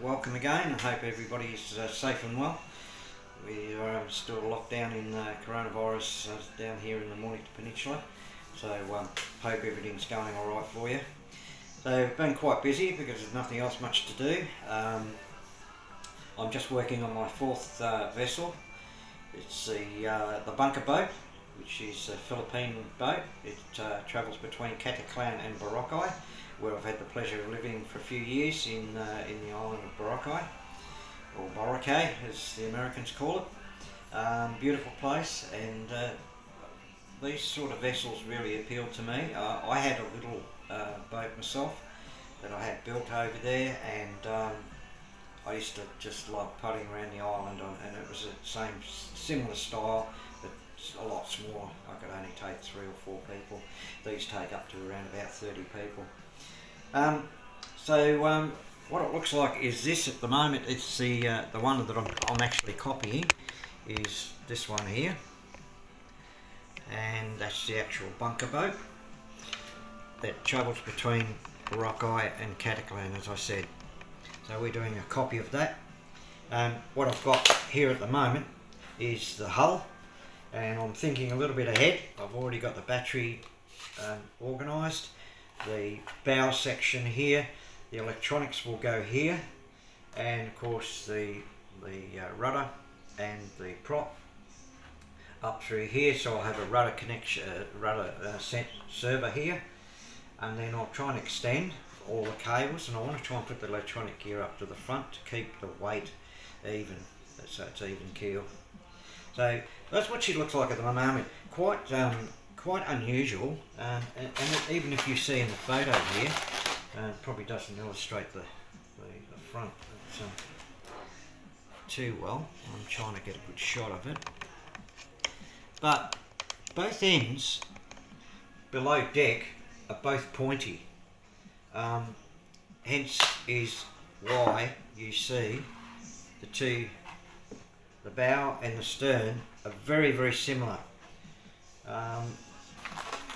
Welcome again. I hope everybody's safe and well. We are still locked down in coronavirus down here in the Mornington Peninsula, so hope everything's going alright for you. So I've been quite busy because there's nothing else much to do. I'm just working on my fourth vessel. It's the bunker boat, which is a Philippine boat. It travels between Cataclan and Boracay, where I've had the pleasure of living for a few years in the island of Boracay, or Boracay as the Americans call it. Beautiful place, and these sort of vessels really appeal to me. I had a little boat myself that I had built over there, and I used to just love putting around the island and it was the similar style, but a lot smaller. I could only take 3 or 4 people. These take up to around about 30 people. What it looks like is this at the moment. It's the one that I'm actually copying is this one here, and that's the actual bunker boat that travels between Boracay and Cataclan, as I said. So we're doing a copy of that. What I've got here at the moment is the hull, and I'm thinking a little bit ahead. I've already got the battery organised. The bow section here, the electronics will go here, and of course the rudder and the prop up through here. So I'll have a rudder connection, server here, and then I'll try and extend all the cables, and I want to try and put the electronic gear up to the front to keep the weight even, so it's even keel. So that's what she looks like at the moment. Quite unusual, and even if you see in the photo here, it probably doesn't illustrate the front too well. I'm trying to get a good shot of it, but both ends below deck are both pointy, hence is why you see the bow and the stern are very, very similar.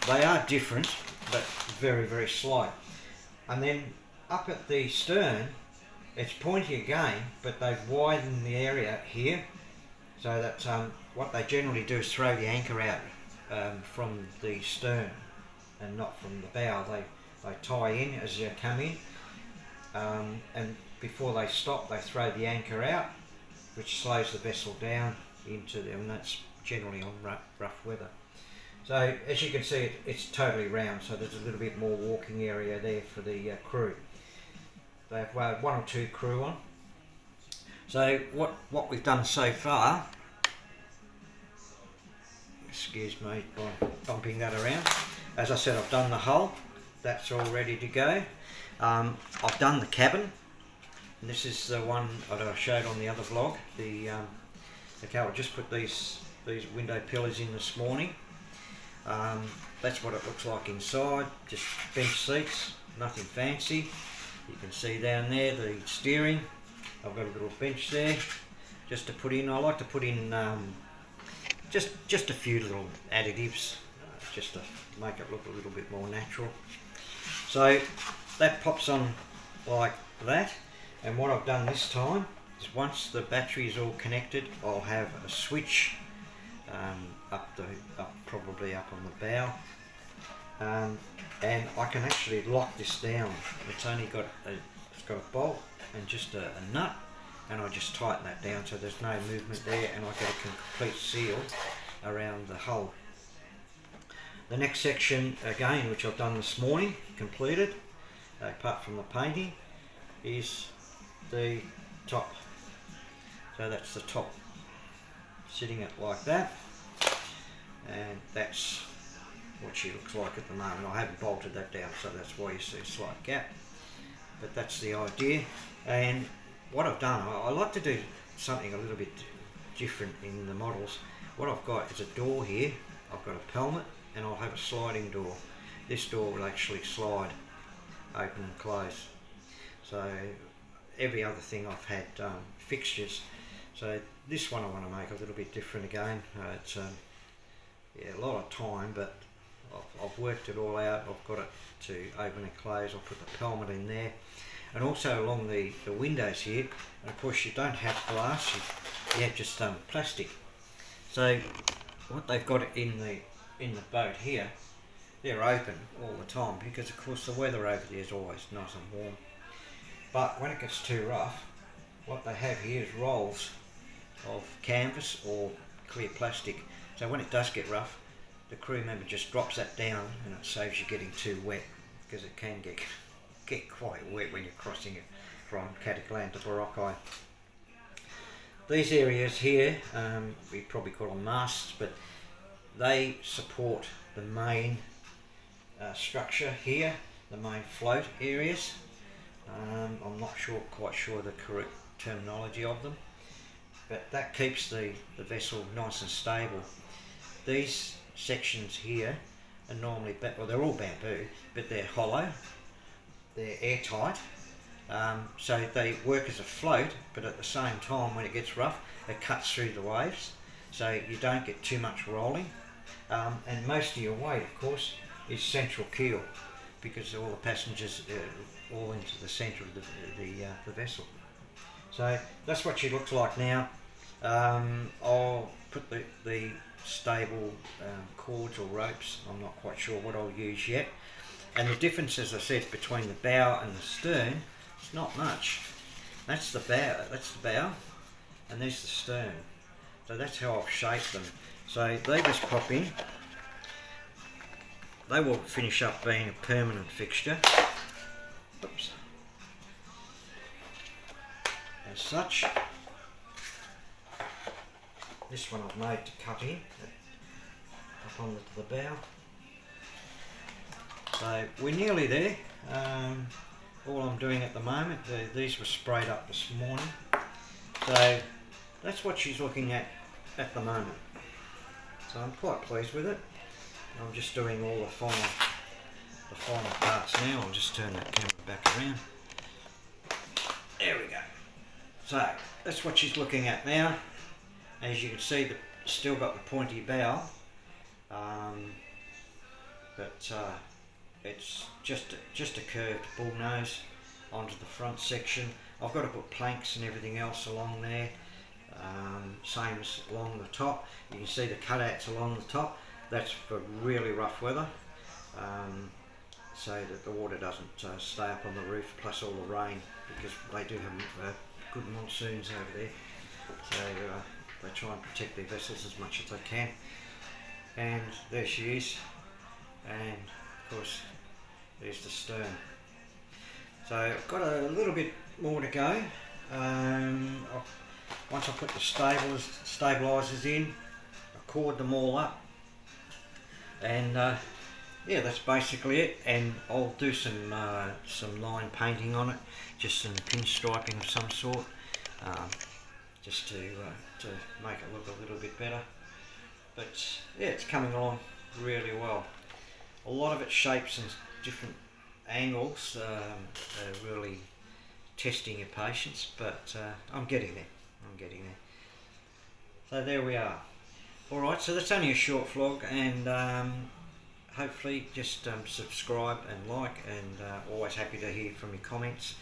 They are different, but very, very slight. And then up at the stern, it's pointy again, but they've widened the area here, so that what they generally do is throw the anchor out from the stern and not from the bow. They tie in as you come in, and before they stop, they throw the anchor out, which slows the vessel down into them, and that's generally on rough weather. So as you can see, it's totally round, so there's a little bit more walking area there for the crew. They have 1 or 2 crew on. So what we've done so far, excuse me by bumping that around. As I said, I've done the hull, that's all ready to go. I've done the cabin, and this is the one that I showed on the other vlog. Okay, I just put these window pillars in this morning. That's what it looks like inside, just bench seats, nothing fancy. You can see down there the steering. I've got a little bench there just to put in. I like to put in just a few little additives just to make it look a little bit more natural. So that pops on like that, and what I've done this time is once the battery is all connected, I'll have a switch probably up on the bow, and I can actually lock this down. It's got a bolt and just a nut, and I just tighten that down so there's no movement there, and I get a complete seal around the hull. The next section again, which I've done this morning, completed, apart from the painting, is the top. So that's the top, sitting it like that, and that's what she looks like at the moment. I haven't bolted that down, so that's why you see a slight gap, but that's the idea. And what I've done, I like to do something a little bit different in the models. What I've got is a door here. I've got a pelmet, and I'll have a sliding door. This door will actually slide open and close. So every other thing I've had fixtures. So this one I want to make a little bit different again. It's a lot of time, but I've worked it all out. I've got it to open and close. I'll put the pelmet in there. and also along the windows here. And of course you don't have glass, you have just plastic. So what they've got in the boat here, they're open all the time because of course the weather over there is always nice and warm. But when it gets too rough, what they have here is rolls of canvas or clear plastic. So when it does get rough, the crew member just drops that down and it saves you getting too wet, because it can get quite wet when you're crossing it from Cataclan to Boracay. These areas here, we probably call them masts, but they support the main structure here, the main float areas. I'm not quite sure the correct terminology of them, but that keeps the vessel nice and stable. These sections here are normally, well, they're all bamboo, but they're hollow, they're airtight, so they work as a float, but at the same time when it gets rough it cuts through the waves, so you don't get too much rolling. And most of your weight, of course, is central keel, because all the passengers all into the centre of the vessel. So that's what she looks like now. I'll put the stable cords or ropes, I'm not quite sure what I'll use yet. And the difference, as I said, between the bow and the stern, it's not much. That's the bow, and there's the stern. So that's how I've shaped them. So they just pop in. They will finish up being a permanent fixture. Oops. As such. This one I've made to cut in up onto the bow. So we're nearly there. All I'm doing at the moment, these were sprayed up this morning. So that's what she's looking at the moment. So I'm quite pleased with it. I'm just doing all the final parts now. I'll just turn that camera back around. There we go. So that's what she's looking at now. As you can see, still got the pointy bow, but it's just a curved bull nose onto the front section. I've got to put planks and everything else along there, same as along the top. You can see the cutouts along the top. That's for really rough weather, so that the water doesn't stay up on the roof, plus all the rain, because they do have good monsoons over there. So they try and protect their vessels as much as they can. And there she is, and of course there's the stern. So I've got a little bit more to go. Once I put the stabilisers in, I cord them all up, and yeah, that's basically it. And I'll do some line painting on it, just some pinstriping of some sort, just to make it look a little bit better. But yeah, it's coming along really well. A lot of it shapes and different angles are really testing your patience, but I'm getting there. So there we are. Alright, so that's only a short vlog, and hopefully just subscribe and like, and always happy to hear from your comments.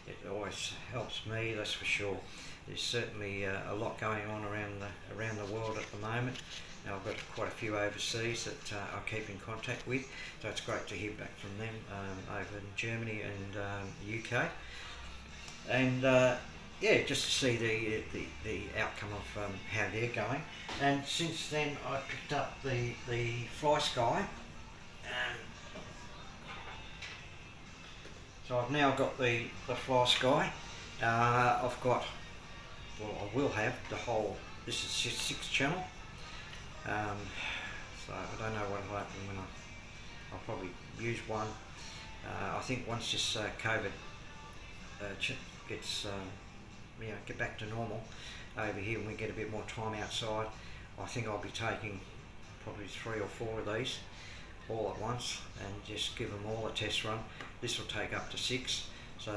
It always helps me, that's for sure. There's certainly a lot going on around the world at the moment. Now, I've got quite a few overseas that I keep in contact with, so it's great to hear back from them over in Germany and the UK. And yeah, just to see the outcome of how they're going. And since then, I picked up the FlySky. So I've now got the FlySky. I've got, well, I will have the whole, this is 6 channel. So I don't know what will happen when I'll probably use one. I think once this COVID gets get back to normal over here, and we get a bit more time outside, I think I'll be taking probably 3 or 4 of these all at once and just give them all a test run. This will take up to 6. So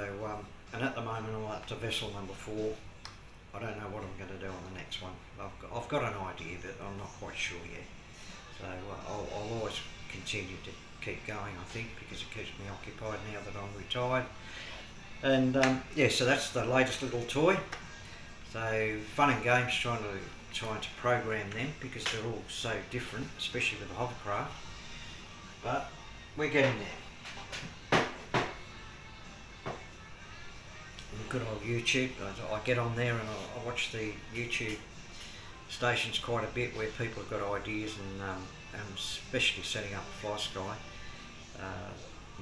and at the moment I'm up to vessel number 4. I don't know what I'm going to do on the next one. I've got an idea, but I'm not quite sure yet. So I'll always continue to keep going, I think, because it keeps me occupied now that I'm retired. And yeah, so that's the latest little toy. So fun and games trying to program them because they're all so different, especially with the hovercraft. But we're getting there. And good old YouTube. I get on there and I watch the YouTube stations quite a bit where people have got ideas and especially setting up a FlySky.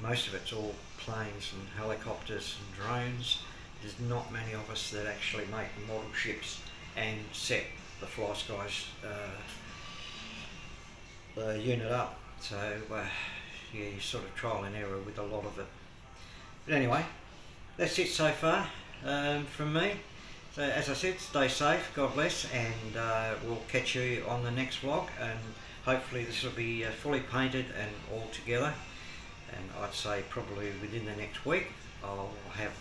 Most of it's all planes and helicopters and drones. There's not many of us that actually make model ships and set the FlySky's the unit up. So yeah, you sort of trial and error with a lot of it. But anyway, that's it so far from me. So as I said, stay safe, God bless, and we'll catch you on the next vlog, and hopefully this will be fully painted and all together, and I'd say probably within the next week I'll have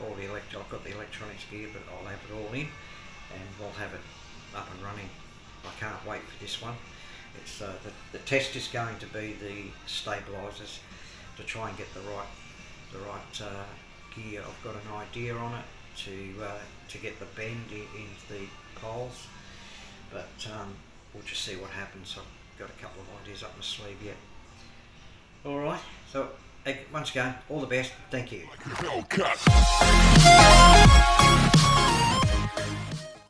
all the I've got the electronics gear, but I'll have it all in and we'll have it up and running. I can't wait for this one. It's the test is going to be the stabilisers to try and get the right gear. I've got an idea on it to get the bend into the poles, but we'll just see what happens. I've got a couple of ideas up my sleeve yet. Alright, so once again, all the best, thank you.